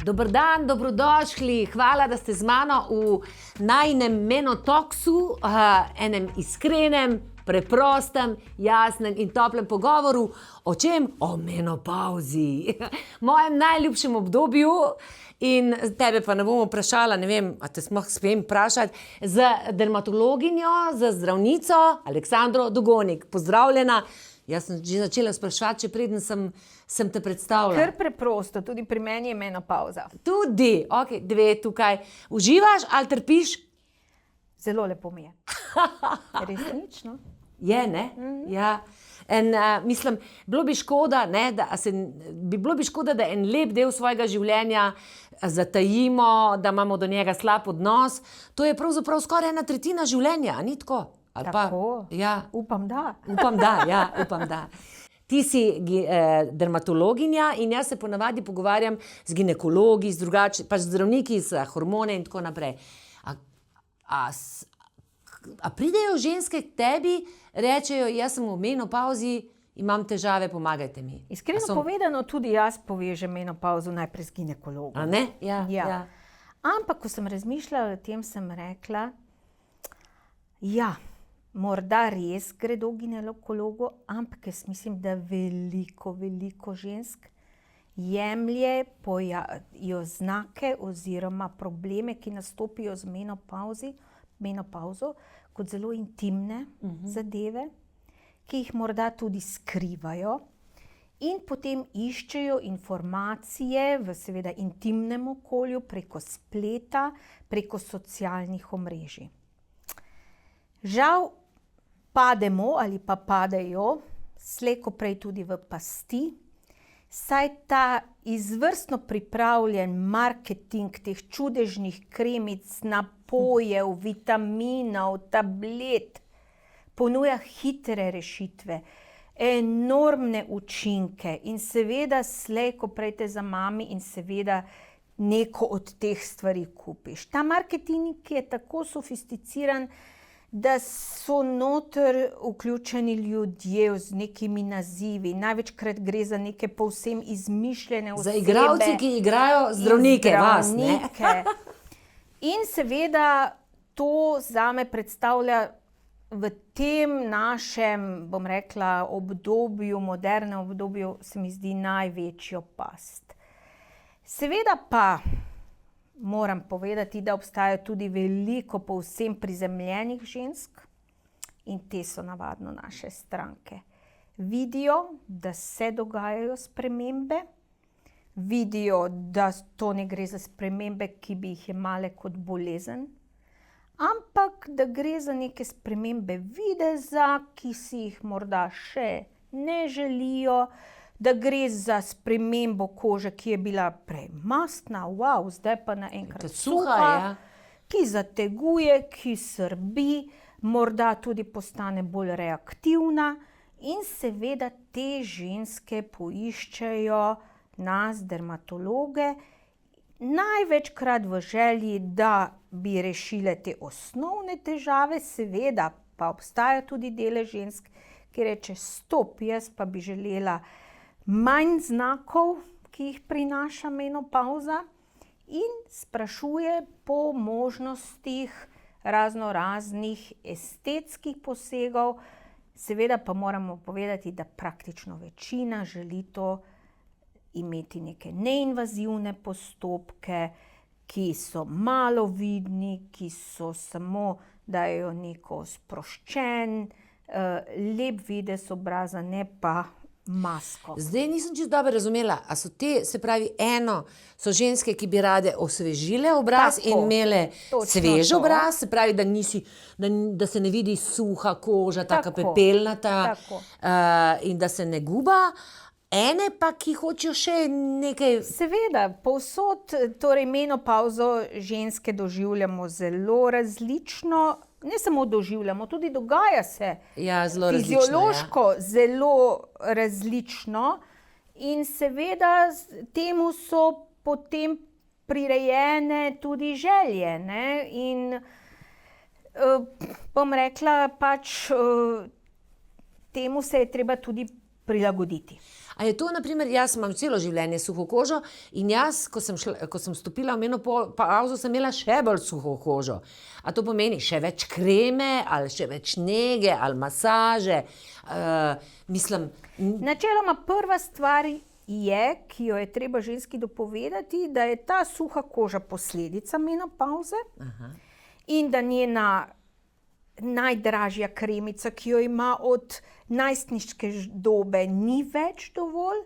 Dober dan, dobrodošli. Hvala, da ste z mano v najinem menotoksu, enem iskrenem, preprostem, jasnem in toplem pogovoru. O čem? O menopavzi. Mojem najljubšem obdobju. In tebe pa ne bom vprašala, ne vem, a te sploh smem vprašati, z dermatologinjo, z zdravnico Aleksandro Dugonik. Pozdravljena. Jaz sem že začela spraševati, če preden sem te predstavila. Kar preprosto, tudi pri meni je menopavza. Tudi, ok, dve tukaj. Uživaš ali trpiš? Zelo lepo mi je. Resnično. Je, ne? Ja. Mislim, bilo bi škoda, ne, bilo bi škoda, da en lep del svojega življenja zatajimo, da imamo do njega slab odnos. To je pravzaprav skoraj 1/3 življenja, ni tako? Ali Tako? Ja. Upam, da. Upam, da. Ti si dermatologinja in jaz se ponavadi pogovarjam z ginekologi, pač zdravniki za hormone in tako naprej. A pridejo ženske k tebi, rečejo, jaz sem v menopavzi, imam težave, pomagajte mi. Iskreno povedano, tudi jaz povežem menopavzo najprej z ginekologom. A ne? Ja. Ampak, ko sem razmišljala o tem, sem rekla, ja, morda res gredo ginekologu, ampak jaz mislim, da veliko žensk jemljejo znake oziroma probleme, ki nastopijo z menopavzo, kot zelo intimne zadeve, ki jih morda tudi skrivajo in potem iščejo informacije v seveda intimnem okolju preko spleta, preko socialnih omrežij. Žal pademo ali pa padejo slej ko prej tudi v pasti, saj ta izvrstno pripravljen marketing teh čudežnih kremic, napojev, vitaminov, tablet ponuja hitre rešitve, enormne učinke in seveda slej ko prej te zamami in seveda neko od teh stvari kupiš. Ta marketing je tako sofisticiran, da so noter vključeni ljudje z nekimi nazivi. Največkrat gre za neke povsem izmišljene osebe. Za igralce, ki igrajo zdravnike, vas, ne? In seveda to zame predstavlja v tem našem, bom rekla, obdobju, modernem obdobju, se mi zdi največjo past. Seveda pa moram povedati, da obstaja tudi veliko povsem prizemljenih žensk in te so navadno naše stranke. Vidijo, da se dogajajo spremembe, vidijo, da to ne gre za spremembe, ki bi jih jemale kot bolezen, ampak da gre za neke spremembe videza, ki si jih morda še ne želijo, da gre za spremembo kože, ki je bila prej mastna, zdaj pa naenkrat suha, ki zateguje, ki srbi, morda tudi postane bolj reaktivna in seveda te ženske poiščejo nas, dermatologe, največkrat v želji, da bi rešile te osnovne težave, seveda pa obstaja tudi delež žensk, ki reče, stop, jaz pa bi želela manj znakov, ki jih prinaša menopavza in sprašuje po možnostih raznoraznih estetskih posegov. Seveda pa moramo povedati, da praktično večina želi to imeti neke neinvazivne postopke, ki so malo vidni, ki so samo dajo neko sproščen, lep videz obraza, ne pa masko. Zdaj nisem čisto dobro razumela, a so te, se pravi, so ženske, ki bi rade osvežile obraz in imele svež obraz, se pravi, da se ne vidi suha koža, taka pepelnata in da se ne guba. Ene pa, ki hočejo še nekaj... Seveda, povsod, torej menopavzo ženske doživljamo zelo različno, ne samo doživljamo, tudi dogaja se fiziološko zelo različno in seveda temu so potem prirejene tudi želje, ne, in bom rekla, pač temu se je treba tudi prilagoditi. A je to, naprimer, jaz imam celo življenje suho kožo in jaz, ko sem stopila v menopavzo, sem imela še bolj suho kožo. A to pomeni še več kreme, ali še več nege, ali masaže? Načeloma prva stvar je, ki jo je treba ženski dopovedati, da je ta suha koža posledica menopavze in da njena najdražja kremica, ki jo ima od najstniške dobe, ni več dovolj,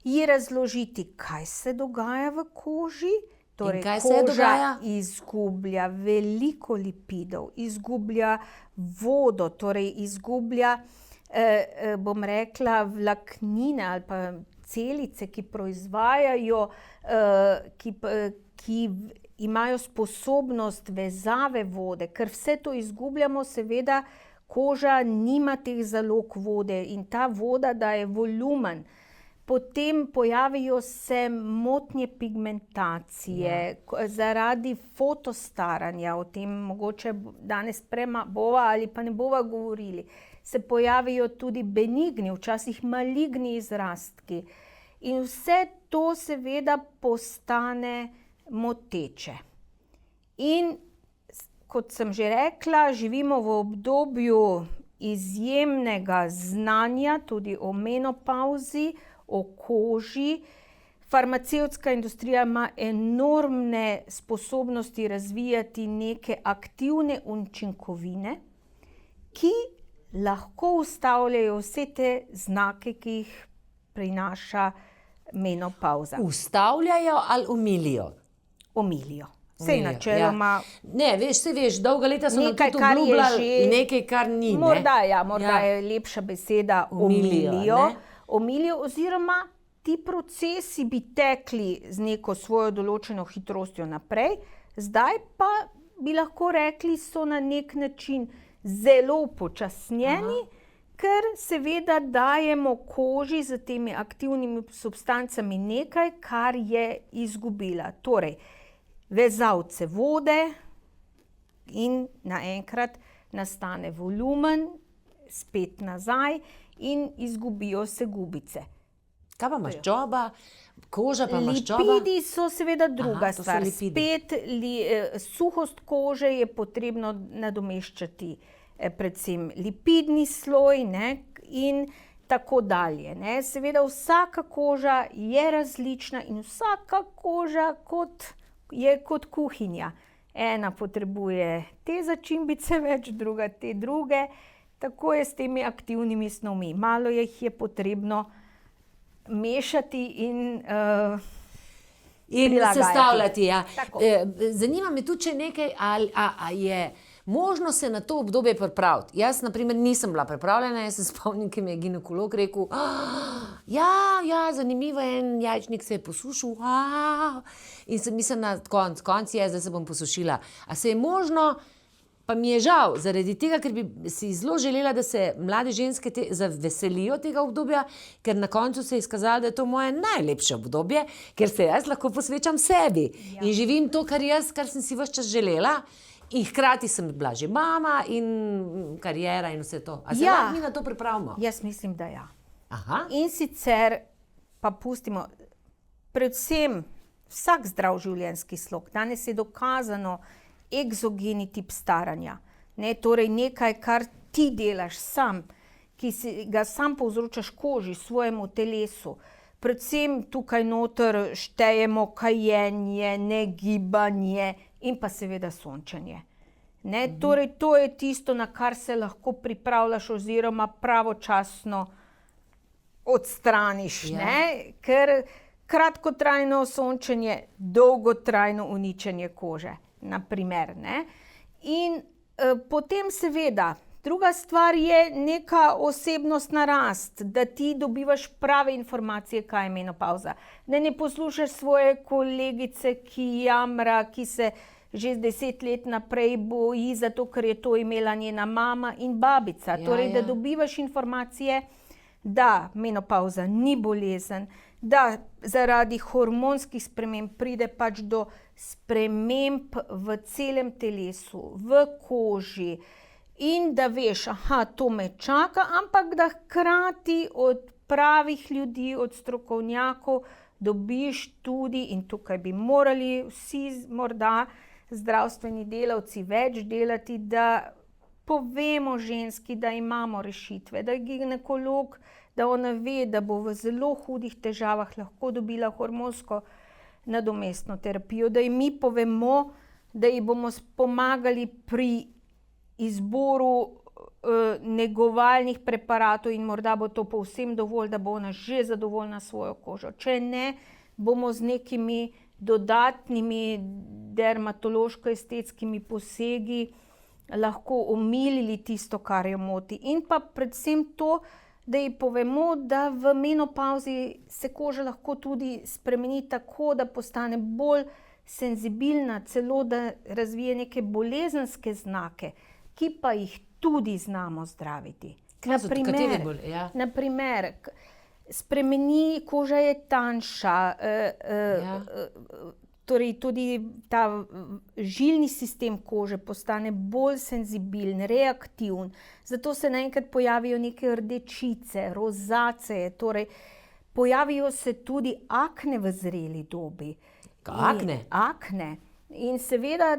ji razložiti, kaj se dogaja v koži. Torej, koža izgublja veliko lipidov, izgublja vodo, torej izgublja, bom rekla, vlaknine ali pa celice, ki proizvajajo, ki imajo sposobnost vezave vode, ker vse to izgubljamo, seveda koža nima teh zalog vode in ta voda daje volumen. Potem pojavijo se motnje pigmentacije, zaradi fotostaranja, o tem mogoče danes bova ali pa ne bova govorili. Se pojavijo tudi benigni, včasih maligni izrastki. In vse to seveda postane moteče. In kot sem že rekla, živimo v obdobju izjemnega znanja, tudi o menopavzi, o koži. Farmacevtska industrija ima enormne sposobnosti razvijati neke aktivne učinkovine, ki lahko ustavljajo vse te znake, ki jih prinaša menopavza. Ustavljajo ali umilijo? Omilijo. Sej načeloma. Ne, veš, dolga leta so nam tudi obljubljali nekaj, kar ni. Morda je lepša beseda omilijo. Omilijo oziroma ti procesi bi tekli z neko svojo določeno hitrostjo naprej, zdaj pa bi lahko rekli, so na nek način zelo upočasnjeni, ker seveda dajemo koži z temi aktivnimi substancami nekaj, kar je izgubila. Torej, vezavce vode in naenkrat nastane volumen, spet nazaj in izgubijo se gubice. Kaj pa maščoba? Koža pa maščoba? Lipidi so seveda druga stvar. Spet suhost kože je potrebno nadomeščati predvsem lipidni sloj, ne, in tako dalje. Ne. Seveda vsaka koža je različna in vsaka koža je kot kuhinja. Ena potrebuje te začimbice več, druga te druge. Tako je s temi aktivnimi snovmi. Malo jih je potrebno mešati in sestavljati. Ja. Zanima me tudi, če nekaj, ali je možno se na to obdobje pripraviti. Jaz, na primer, nisem bila pripravljena, jaz se spomnim, ki mi je ginekolog rekel, zanimivo, en jajčnik se je posušil, in sem mislila, konc je, zdaj se bom posušila. A se je možno, pa mi je žal, zaradi tega, ker bi si zelo želela, da se mlade ženske zaveselijo tega obdobja, ker na koncu se je izkazalo, da je to moje najlepše obdobje, ker se jaz lahko posvečam sebi in živim to, kar sem si ves čas želela. In hkrati sem bila že mama in kariera in vse to. A se lahko mi na to pripravimo? Jaz mislim, da ja. In sicer pa pustimo, predvsem vsak zdrav življenjski slog. Danes je dokazano egzogeni tip staranja. Ne, torej nekaj, kar ti delaš sam, ki ga sam povzročaš koži, svojemu telesu. Predvsem tukaj noter štejemo kajenje, negibanje in pa seveda sončenje. Ne, torej to je tisto, na kar se lahko pripravljaš oziroma pravočasno odstraniš. Ne? Ker kratkotrajno sončenje, dolgotrajno uničenje kože. Naprimer, ne? In potem seveda, druga stvar je neka osebnostna rast, da ti dobivaš prave informacije, kaj je menopavza. Da ne poslušaš svoje kolegice, ki jamra, ki se že 10 let naprej boji, zato ker je to imela njena mama in babica. Torej, da dobivaš informacije, da menopavza ni bolezen, da zaradi hormonskih sprememb pride pač do sprememb v celem telesu, v koži in da veš, to me čaka, ampak da hkrati od pravih ljudi, od strokovnjakov dobiš tudi, in tukaj bi morali vsi morda zdravstveni delavci več delati, da povemo ženski, da imamo rešitve, da je ginekolog, da ona ve, da bo v zelo hudih težavah lahko dobila hormonsko nadomestno terapijo, da ji mi povemo, da ji bomo pomagali pri izboru negovalnih preparatov in morda bo to povsem dovolj, da bo ona že zadovoljna s svojo kožo. Če ne, bomo z nekimi dodatnimi dermatološko-estetskimi posegi lahko omilili tisto, kar jo moti. In pa predvsem to, da ji povemo, da v menopavzi se koža lahko tudi spremeni tako, da postane bolj senzibilna, celo da razvije neke bolezenske znake, ki pa jih tudi znamo zdraviti. Naprimer, spremeni, koža je tanjša, torej tudi ta žilni sistem kože postane bolj senzibilen, reaktiven, zato se naenkrat pojavijo neke rdečice, rozaceje, torej pojavijo se tudi akne v zreli dobi. Akne? Akne. In seveda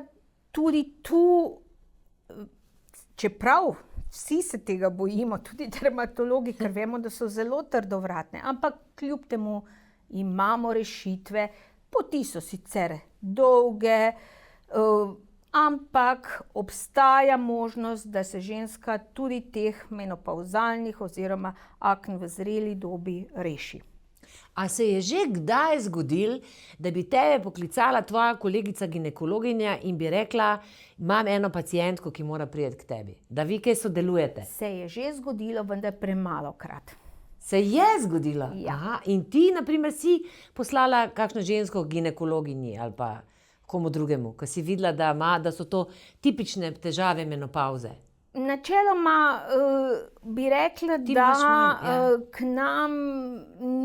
tudi tu, čeprav vsi se tega bojimo, tudi dermatologi, ker vemo, da so zelo trdovratne, ampak kljub temu imamo rešitve. Poti so sicer dolge, ampak obstaja možnost, da se ženska tudi teh menopavzalnih oziroma aken v zreli dobi reši. A se je že kdaj zgodilo, da bi tebe poklicala tvoja kolegica ginekologinja in bi rekla, imam eno pacientko, ki mora priti k tebi, da vi kaj sodelujete? Se je že zgodilo, vendar premalokrat. Se je zgodilo? Ja. Aha. In ti, na primer, si poslala kakšno žensko ginekologinji ali pa komu drugemu, ko si videla, da so to tipične težave menopavze? Načeloma bi rekla, k nam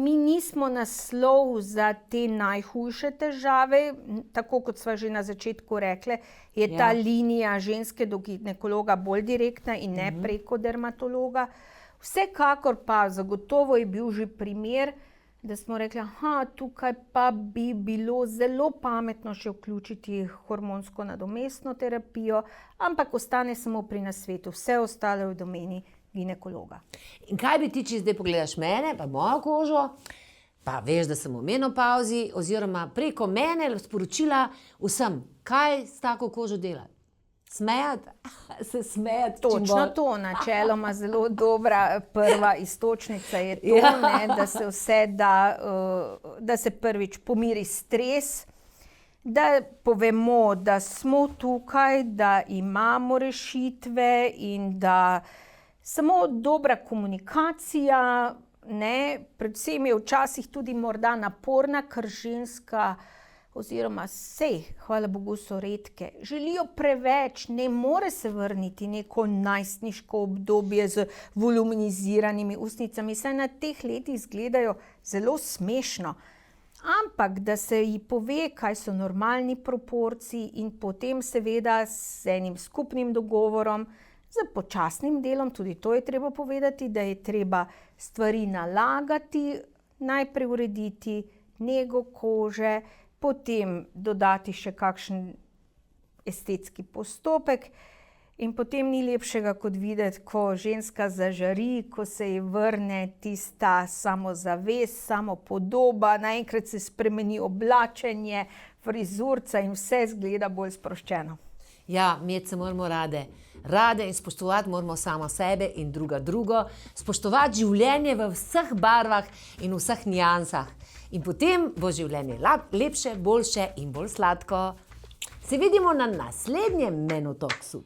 mi nismo naslov za te najhujše težave, tako kot sva že na začetku rekle, je ta linija ženske do ginekologa bolj direktna in ne preko dermatologa. Vsekakor pa zagotovo je bil že primer, da smo rekli, tukaj pa bi bilo zelo pametno še vključiti hormonsko nadomestno terapijo, ampak ostane samo pri nasvetu, vse ostalo je v domeni ginekologa. In kaj bi ti, če zdaj pogledaš mene, pa mojo kožo, pa veš, da sem v menopavzi, oziroma preko mene sporočila vsem, kaj s tako kožo delati? Smejati? Se smejati? Točno to, načeloma zelo dobra prva iztočnica je to, da se vse da se prvič pomiri stres, da povemo, da smo tukaj, da imamo rešitve in da samo dobra komunikacija, predvsem je včasih tudi morda naporna, ker ženska oziroma hvala Bogu so redke, želijo preveč, ne more se vrniti neko najstniško obdobje z voluminiziranimi ustnicami, saj na teh letih izgledajo zelo smešno. Ampak da se ji pove, kaj so normalni proporciji in potem seveda s enim skupnim dogovorom, z počasnim delom, tudi to je treba povedati, da je treba stvari nalagati, najprej urediti nego kože, potem dodati še kakšen estetski postopek in potem ni lepšega kot videti, ko ženska zažari, ko se ji vrne tista samozavest, samopodoba, naenkrat se spremeni oblačenje, frizurca in vse izgleda bolj sproščeno. Ja, imeti se moramo rade in spoštovati moramo samo sebe in drugo, spoštovati življenje v vseh barvah in vseh niansah. In potem bo življenje lepše, boljše in bolj sladko. Se vidimo na naslednjem Menotoksu.